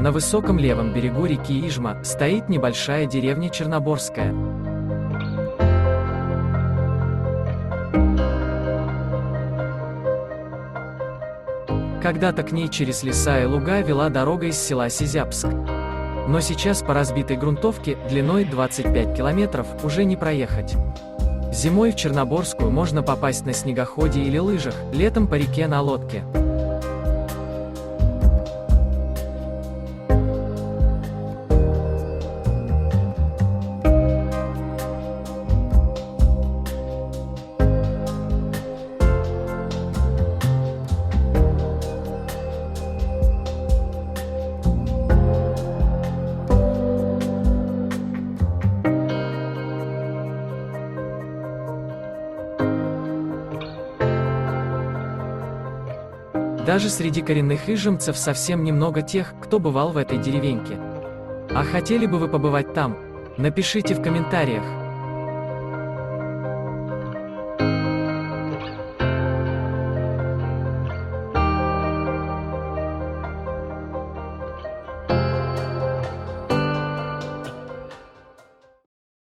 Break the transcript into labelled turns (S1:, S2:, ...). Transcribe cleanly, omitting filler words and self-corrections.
S1: На высоком левом берегу реки Ижма стоит небольшая деревня Черноборская. Когда-то к ней через леса и луга вела дорога из села Сизяпск. Но сейчас по разбитой грунтовке длиной 25 километров уже не проехать. Зимой в Черноборскую можно попасть на снегоходе или лыжах, летом по реке на лодке. Даже среди коренных ижемцев совсем немного тех, кто бывал в этой деревеньке. А хотели бы вы побывать там? Напишите в комментариях.